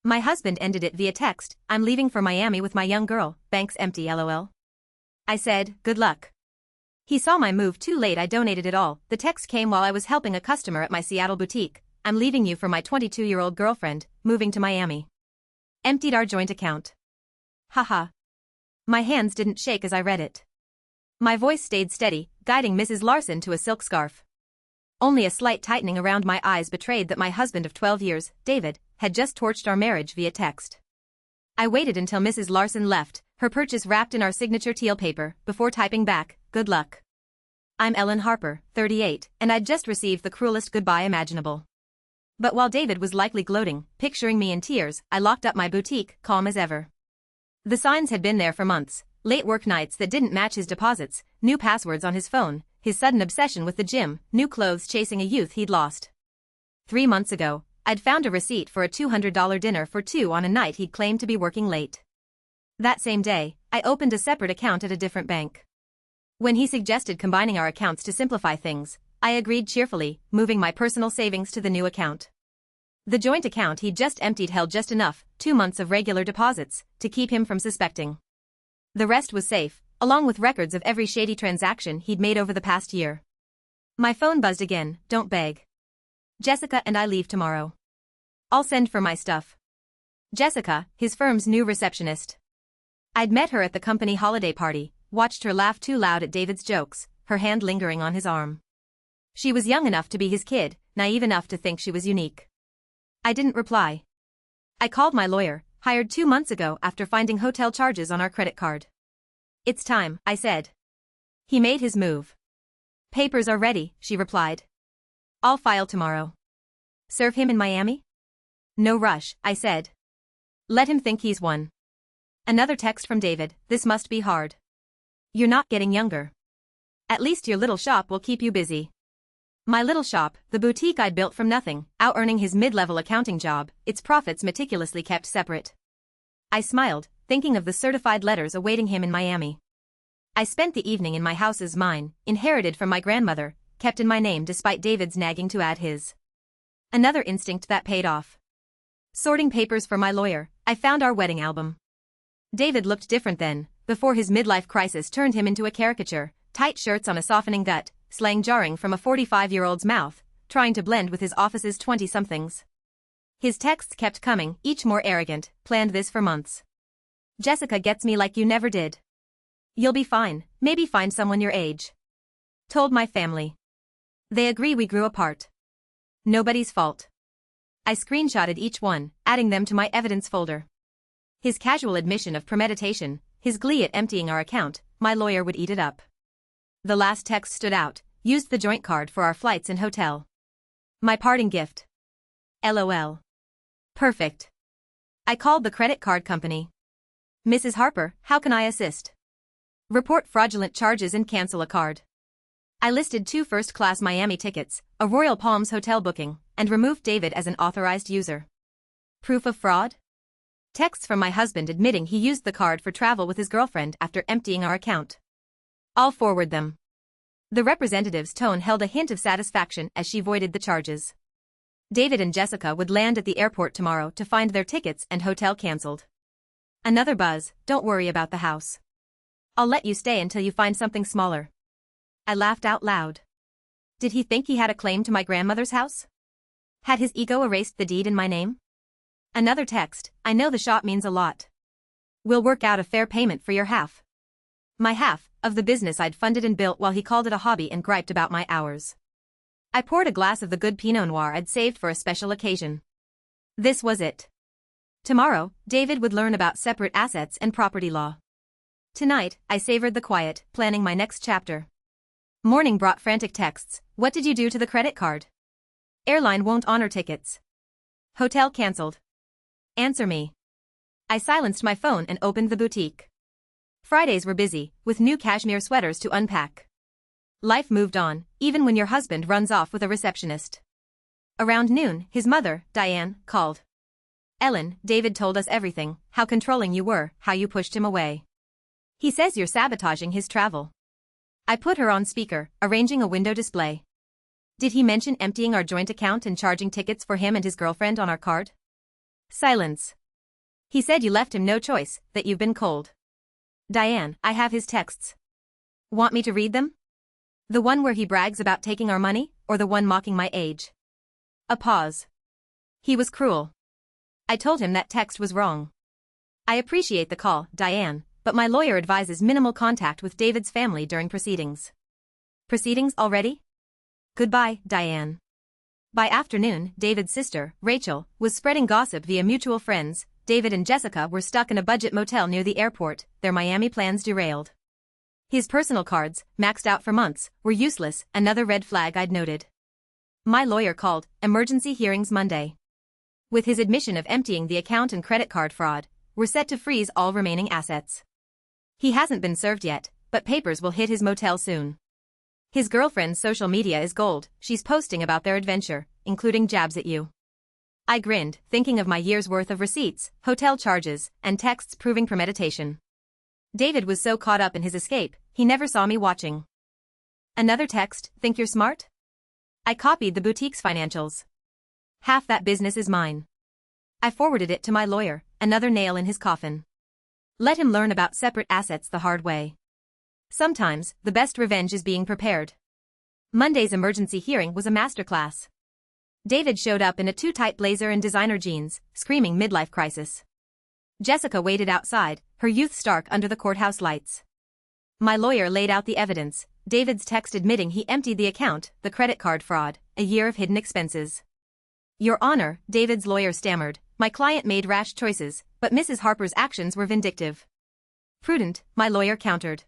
My husband ended it via text, "I'm leaving for Miami with my young girl, bank's empty lol." I said, "Good luck." He saw my move too late. I donated it all. The text came while I was helping a customer at my Seattle boutique. "I'm leaving you for my 22-year-old girlfriend, moving to Miami. Emptied our joint account." Haha. My hands didn't shake as I read it. My voice stayed steady, guiding Mrs. Larson to a silk scarf. Only a slight tightening around my eyes betrayed that my husband of 12 years, David, had just torched our marriage via text. I waited until Mrs. Larson left, her purchase wrapped in our signature teal paper, before typing back, "Good luck. I'm Ellen Harper, 38, and I'd just received the cruelest goodbye imaginable." But while David was likely gloating, picturing me in tears, I locked up my boutique, calm as ever. The signs had been there for months: late work nights that didn't match his deposits, new passwords on his phone, his sudden obsession with the gym, new clothes chasing a youth he'd lost. 3 months ago, I'd found a receipt for a $200 dinner for two on a night he'd claimed to be working late. That same day, I opened a separate account at a different bank. When he suggested combining our accounts to simplify things, I agreed cheerfully, moving my personal savings to the new account. The joint account he'd just emptied held just enough, 2 months of regular deposits, to keep him from suspecting. The rest was safe, along with records of every shady transaction he'd made over the past year. My phone buzzed again. "Don't beg. Jessica and I leave tomorrow. I'll send for my stuff." Jessica, his firm's new receptionist. I'd met her at the company holiday party, watched her laugh too loud at David's jokes, her hand lingering on his arm. She was young enough to be his kid, naive enough to think she was unique. I didn't reply. I called my lawyer, hired 2 months ago after finding hotel charges on our credit card. "It's time," I said. He made his move. "Papers are ready," she replied. "I'll file tomorrow." "Serve him in Miami?" "No rush," I said. "Let him think he's won." Another text from David: "This must be hard. You're not getting younger. At least your little shop will keep you busy." My little shop, the boutique I'd built from nothing, out-earning his mid-level accounting job, its profits meticulously kept separate. I smiled, thinking of the certified letters awaiting him in Miami. I spent the evening in my house as mine, inherited from my grandmother, kept in my name despite David's nagging to add his. Another instinct that paid off. Sorting papers for my lawyer, I found our wedding album. David looked different then, before his midlife crisis turned him into a caricature, tight shirts on a softening gut, slang jarring from a 45-year-old's mouth, trying to blend with his office's 20-somethings. His texts kept coming, each more arrogant. "Planned this for months. Jessica gets me like you never did. You'll be fine, maybe find someone your age. Told my family. They agree we grew apart. Nobody's fault." I screenshotted each one, adding them to my evidence folder. His casual admission of premeditation, his glee at emptying our account, my lawyer would eat it up. The last text stood out: "Used the joint card for our flights and hotel. My parting gift. LOL. Perfect." I called the credit card company. "Mrs. Harper, how can I assist?" "Report fraudulent charges and cancel a card." I listed 2 first-class Miami tickets, a Royal Palms hotel booking, and removed David as an authorized user. Proof of fraud? Texts from my husband admitting he used the card for travel with his girlfriend after emptying our account. I'll forward them. The representative's tone held a hint of satisfaction as she voided the charges. David and Jessica would land at the airport tomorrow to find their tickets and hotel cancelled. Another buzz: "Don't worry about the house. I'll let you stay until you find something smaller." I laughed out loud. Did he think he had a claim to my grandmother's house? Had his ego erased the deed in my name? Another text: "I know the shop means a lot. We'll work out a fair payment for your half." My half, of the business I'd funded and built while he called it a hobby and griped about my hours. I poured a glass of the good Pinot Noir I'd saved for a special occasion. This was it. Tomorrow, David would learn about separate assets and property law. Tonight, I savored the quiet, planning my next chapter. Morning brought frantic texts: "What did you do to the credit card? Airline won't honor tickets. Hotel cancelled. Answer me." I silenced my phone and opened the boutique. Fridays were busy, with new cashmere sweaters to unpack. Life moved on, even when your husband runs off with a receptionist. Around noon, his mother, Diane, called. "Ellen, David told us everything: how controlling you were, how you pushed him away. He says you're sabotaging his travel." I put her on speaker, arranging a window display. "Did he mention emptying our joint account and charging tickets for him and his girlfriend on our card?" Silence. He said you left him no choice, that you've been cold. Diane, I have his texts. Want me to read them? The one where he brags about taking our money, or the one mocking my age? A pause. He was cruel. I told him that text was wrong. I appreciate the call, Diane, but my lawyer advises minimal contact with David's family during proceedings. Proceedings already? Goodbye, Diane. By afternoon, David's sister, Rachel, was spreading gossip via mutual friends. David and Jessica were stuck in a budget motel near the airport, their Miami plans derailed. His personal cards, maxed out for months, were useless, another red flag I'd noted. My lawyer called emergency hearings Monday. With his admission of emptying the account and credit card fraud, we're set to freeze all remaining assets. He hasn't been served yet, but papers will hit his motel soon. His girlfriend's social media is gold, she's posting about their adventure, including jabs at you. I grinned, thinking of my year's worth of receipts, hotel charges, and texts proving premeditation. David was so caught up in his escape, he never saw me watching. Another text, think you're smart? I copied the boutique's financials. Half that business is mine. I forwarded it to my lawyer, another nail in his coffin. Let him learn about separate assets the hard way. Sometimes, the best revenge is being prepared. Monday's emergency hearing was a masterclass. David showed up in a too-tight blazer and designer jeans, screaming midlife crisis. Jessica waited outside, her youth stark under the courthouse lights. My lawyer laid out the evidence, David's text admitting he emptied the account, the credit card fraud, a year of hidden expenses. Your Honor, David's lawyer stammered, my client made rash choices, but Mrs. Harper's actions were vindictive. Prudent, my lawyer countered.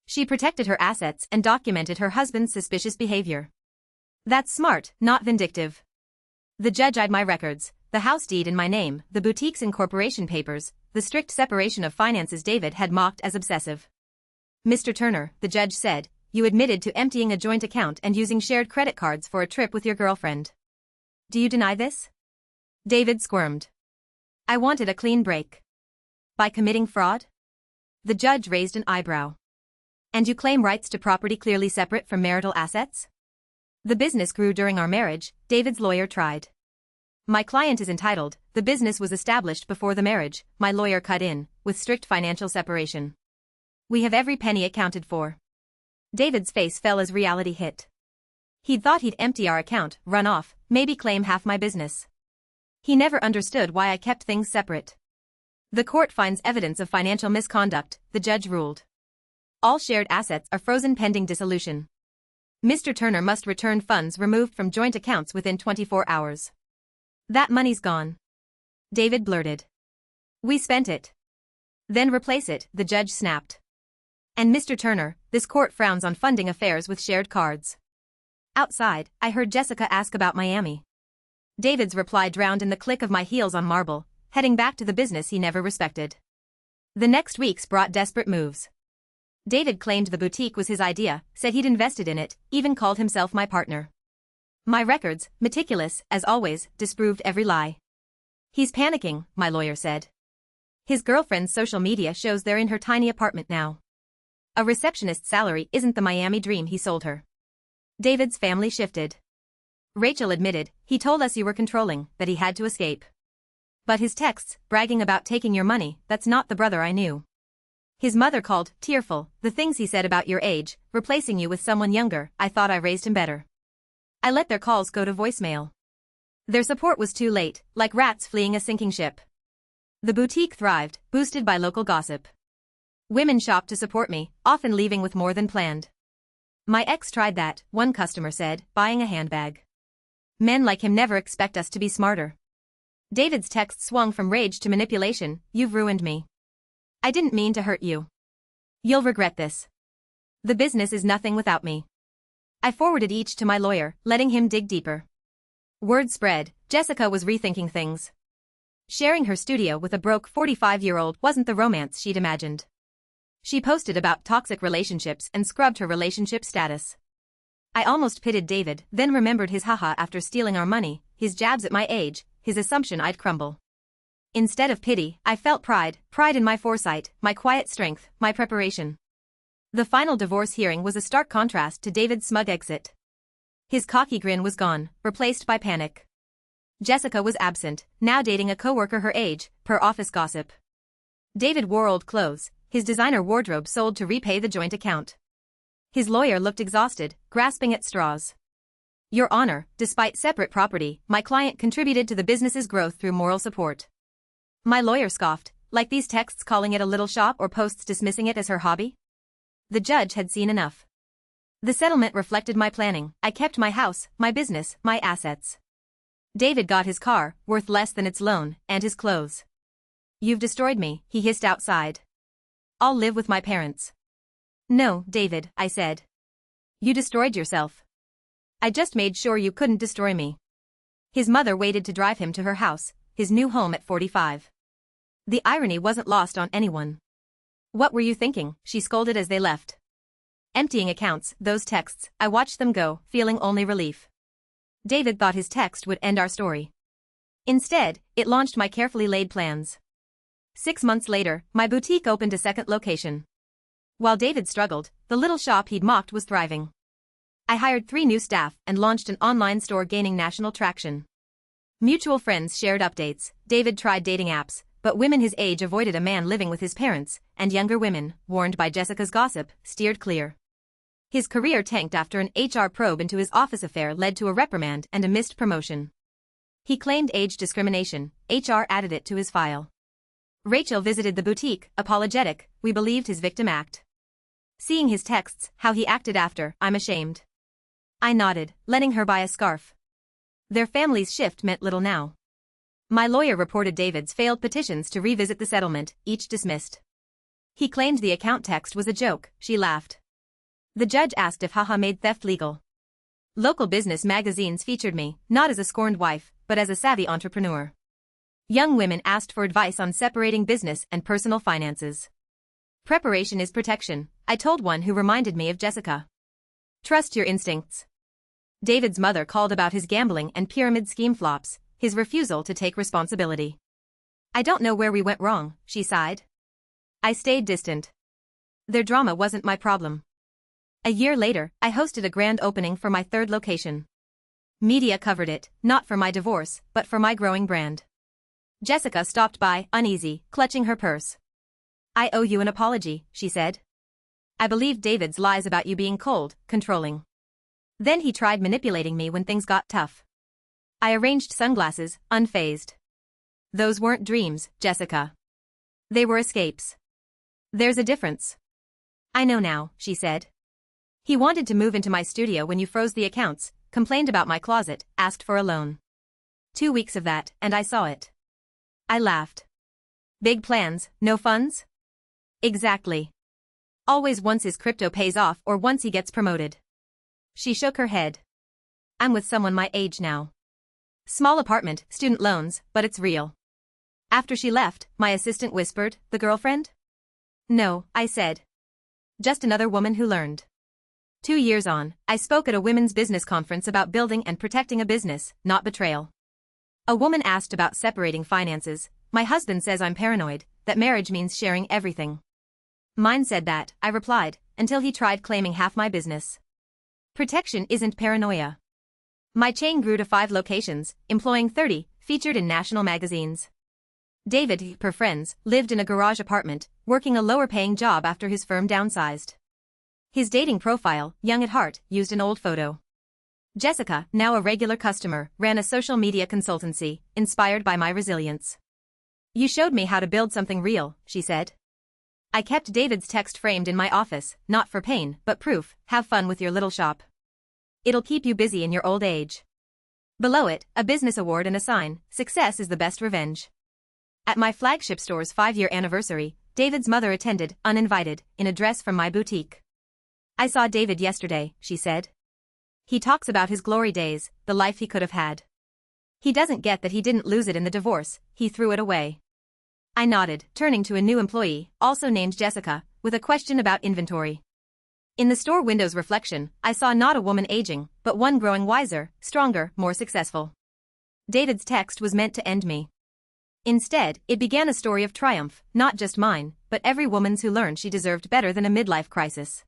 She protected her assets and documented her husband's suspicious behavior. That's smart, not vindictive. The judge eyed my records, the house deed in my name, the boutique's incorporation papers, the strict separation of finances David had mocked as obsessive. Mr. Turner, the judge said, you admitted to emptying a joint account and using shared credit cards for a trip with your girlfriend. Do you deny this? David squirmed. I wanted a clean break. By committing fraud? The judge raised an eyebrow. And you claim rights to property clearly separate from marital assets? The business grew during our marriage, David's lawyer tried. My client is entitled, the business was established before the marriage, my lawyer cut in, with strict financial separation. We have every penny accounted for. David's face fell as reality hit. He'd thought he'd empty our account, run off, maybe claim half my business. He never understood why I kept things separate. The court finds evidence of financial misconduct, the judge ruled. All shared assets are frozen pending dissolution. Mr. Turner must return funds removed from joint accounts within 24 hours. That money's gone. David blurted. We spent it. Then replace it, the judge snapped. And Mr. Turner, this court frowns on funding affairs with shared cards. Outside, I heard Jessica ask about Miami. David's reply drowned in the click of my heels on marble, heading back to the business he never respected. The next weeks brought desperate moves. David claimed the boutique was his idea, said he'd invested in it, even called himself my partner. My records, meticulous, as always, disproved every lie. He's panicking, my lawyer said. His girlfriend's social media shows they're in her tiny apartment now. A receptionist's salary isn't the Miami dream he sold her. David's family shifted. Rachel admitted, he told us you were controlling, that he had to escape. But his texts, bragging about taking your money, that's not the brother I knew. His mother called, tearful, the things he said about your age, replacing you with someone younger, I thought I raised him better. I let their calls go to voicemail. Their support was too late, like rats fleeing a sinking ship. The boutique thrived, boosted by local gossip. Women shopped to support me, often leaving with more than planned. My ex tried that, one customer said, buying a handbag. Men like him never expect us to be smarter. David's text swung from rage to manipulation, you've ruined me. I didn't mean to hurt you. You'll regret this. The business is nothing without me. I forwarded each to my lawyer, letting him dig deeper. Word spread, Jessica was rethinking things. Sharing her studio with a broke 45-year-old wasn't the romance she'd imagined. She posted about toxic relationships and scrubbed her relationship status. I almost pitied David, then remembered his haha after stealing our money, his jabs at my age, his assumption I'd crumble. Instead of pity, I felt pride in my foresight, my quiet strength, my preparation. The final divorce hearing was a stark contrast to David's smug exit. His cocky grin was gone, replaced by panic. Jessica was absent, now dating a coworker her age, per office gossip. David wore old clothes, his designer wardrobe sold to repay the joint account. His lawyer looked exhausted, grasping at straws. Your Honor, despite separate property, my client contributed to the business's growth through moral support. My lawyer scoffed, like these texts calling it a little shop or posts dismissing it as her hobby? The judge had seen enough. The settlement reflected my planning. I kept my house, my business, my assets. David got his car, worth less than its loan, and his clothes. You've destroyed me, he hissed outside. I'll live with my parents. No, David, I said. You destroyed yourself. I just made sure you couldn't destroy me. His mother waited to drive him to her house, his new home at 45. The irony wasn't lost on anyone. What were you thinking? She scolded as they left. Emptying accounts, those texts, I watched them go, feeling only relief. David thought his text would end our story. Instead, it launched my carefully laid plans. 6 months later, my boutique opened a second location. While David struggled, the little shop he'd mocked was thriving. I hired 3 new staff and launched an online store gaining national traction. Mutual friends shared updates. David tried dating apps, but women his age avoided a man living with his parents, and younger women, warned by Jessica's gossip, steered clear. His career tanked after an HR probe into his office affair led to a reprimand and a missed promotion. He claimed age discrimination. HR added it to his file. Rachel visited the boutique, apologetic. We believed his victim act. Seeing his texts, how he acted after, I'm ashamed. I nodded, letting her buy a scarf. Their family's shift meant little now. My lawyer reported David's failed petitions to revisit the settlement, each dismissed. He claimed the account text was a joke. She laughed. The judge asked if haha made theft legal. Local business magazines featured me, not as a scorned wife, but as a savvy entrepreneur. Young women asked for advice on separating business and personal finances. Preparation is protection, I told one who reminded me of Jessica. Trust your instincts. David's mother called about his gambling and pyramid scheme flops, his refusal to take responsibility. I don't know where we went wrong, she sighed. I stayed distant. Their drama wasn't my problem. A year later, I hosted a grand opening for my 3rd location. Media covered it, not for my divorce, but for my growing brand. Jessica stopped by, uneasy, clutching her purse. I owe you an apology, she said. I believed David's lies about you being cold, controlling. Then he tried manipulating me when things got tough. I arranged sunglasses, unfazed. Those weren't dreams, Jessica. They were escapes. There's a difference. I know now, she said. He wanted to move into my studio when you froze the accounts, complained about my closet, asked for a loan. 2 weeks of that, and I saw it. I laughed. Big plans, no funds? Exactly. Always once his crypto pays off or once he gets promoted. She shook her head. I'm with someone my age now. Small apartment, student loans, but it's real. After she left, my assistant whispered, the girlfriend? No, I said. Just another woman who learned. 2 years on, I spoke at a women's business conference about building and protecting a business, not betrayal. A woman asked about separating finances. My husband says I'm paranoid, that marriage means sharing everything. Mine said that, I replied, until he tried claiming half my business. Protection isn't paranoia. My chain grew to 5 locations, employing 30, featured in national magazines. David, per friends, lived in a garage apartment, working a lower-paying job after his firm downsized. His dating profile, young at heart, used an old photo. Jessica, now a regular customer, ran a social media consultancy, inspired by my resilience. You showed me how to build something real, she said. I kept David's text framed in my office, not for pain, but proof. Have fun with your little shop. It'll keep you busy in your old age. Below it, a business award and a sign, success is the best revenge. At my flagship store's 5-year anniversary, David's mother attended, uninvited, in a dress from my boutique. I saw David yesterday, she said. He talks about his glory days, the life he could have had. He doesn't get that he didn't lose it in the divorce, he threw it away. I nodded, turning to a new employee, also named Jessica, with a question about inventory. In the store window's reflection, I saw not a woman aging, but one growing wiser, stronger, more successful. David's text was meant to end me. Instead, it began a story of triumph, not just mine, but every woman's who learned she deserved better than a midlife crisis.